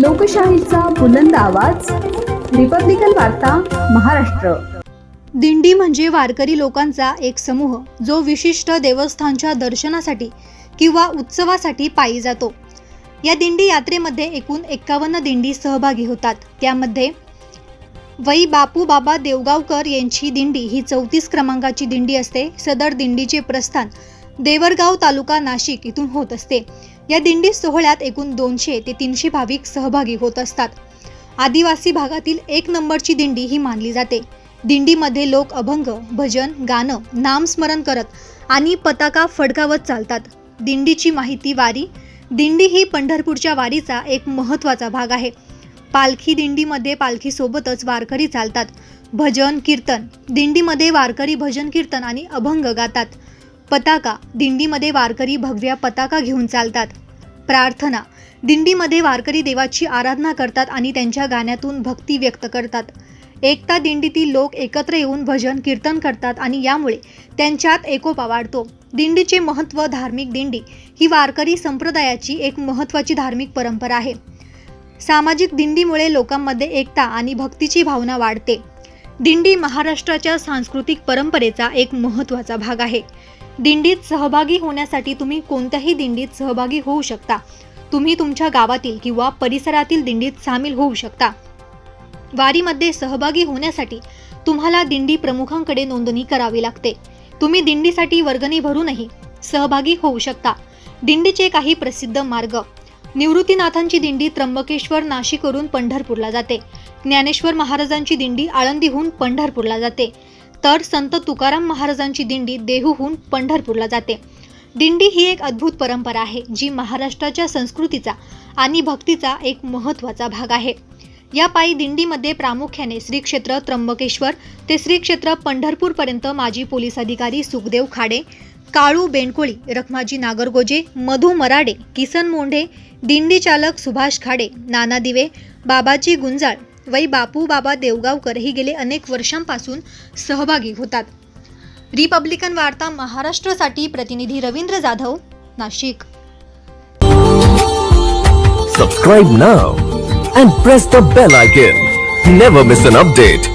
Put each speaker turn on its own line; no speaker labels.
लोकशाहीचा बुलंद आवाज, रिपब्लिकन वार्ता महाराष्ट्र।
दिंडी म्हणजे वारकरी लोकांचा एक समूह जो विशिष्ट देवस्थानच्या दर्शनासाठी किंवा उत्सवासाठी पायी जातो। या दिंडी यात्रेमध्ये एकूण 51 दिंडी सहभागी होतात। त्यामध्ये वै बापू बाबा देवगावकर यांची दिंडी ही 34 क्रमांकाची दिंडी असते। सदर दिंडीचे प्रस्थान देवरगाव तालुका नाशिक इथून होत असते। या दिंडी सोहळ्यात एकूण 200 ते 300 भाविक सहभागी होत असतात। आदिवासी भागातील 1 नंबरची दिंडी ही मानली जाते। दिंडीमध्ये लोक अभंग, भजन, गाणं, नामस्मरण करत आणि पताका फडकावत चालतात। दिंडीची माहिती वारी। दिंडी ही पंढरपूरच्या वारीचा एक महत्त्वाचा भाग आहे। पालखी दिंडीमध्ये पालखीसोबतच वारकरी चालतात। भजन कीर्तन दिंडीमध्ये वारकरी भजन कीर्तन आणि अभंग गातात। पताका दिंडीमध्ये वारकरी भगव्या पताका घेऊन चालतात। प्रार्थना दिंडीमध्ये वारकरी देवाची आराधना करतात आणि त्यांच्या गाण्यातून भक्ती व्यक्त करतात। एकता दिंडीतील लोक एकत्र येऊन भजन कीर्तन करतात आणि यामुळे त्यांच्यात एकोपा वाढतो। दिंडीचे महत्त्व। धार्मिक दिंडी ही वारकरी संप्रदायाची एक महत्त्वाची धार्मिक परंपरा आहे। सामाजिक दिंडीमुळे लोकांमध्ये एकता आणि भक्तीची भावना वाढते। दिंडी महाराष्ट्राच्या सांस्कृतिक परंपरेचा एक महत्त्वाचा भाग आहे। दिंडीत सहभागी होण्यासाठी तुम्ही कोणत्याही दिंडीत सहभागी होऊ शकता। तुम्ही तुमच्या गावातील किंवा परिसरातील दिंडीत सामील होऊ शकता। वारीमध्ये सहभागी होण्यासाठी तुम्हाला दिंडी प्रमुखांकडे नोंदणी करावी लागते। तुम्ही दिंडीसाठी वर्गणी भरूनही सहभागी होऊ शकता। दिंडीचे काही प्रसिद्ध मार्ग। निवृत्तीनाथांची दिंडी त्र्यंबकेश्वर नाशिकवरून पंढरपूरला जाते। ज्ञानेश्वर महाराजांची दिंडी आळंदीहून पंढरपूरला जाते, तर संत तुकाराम महाराजांची दिंडी देहूहून पंढरपूरला जाते। दिंडी ही एक अद्भुत परंपरा आहे जी महाराष्ट्राच्या संस्कृतीचा आणि भक्तीचा एक महत्त्वाचा भाग आहे। या पायी दिंडीमध्ये प्रामुख्याने श्री क्षेत्र त्र्यंबकेश्वर ते श्री क्षेत्र पंढरपूर पर्यंत माजी पोलीस अधिकारी सुखदेव खाडे, काळू बेंडकोळी, रखमाजी नागरगोजे, मधू मराडे, किसन मोंढे, दिंडी चालक सुभाष खाडे, नाना दिवे, बाबाजी गुंजाळ, वै बापू बाबा देवगावकर ही गेले अनेक वर्षांपासून सहभागी होतात। रिपब्लिकन वार्ता महाराष्ट्रासाठी प्रतिनिधी Ravindra Jadhav, Nashik.
Subscribe now and press the bell icon. Never miss an update.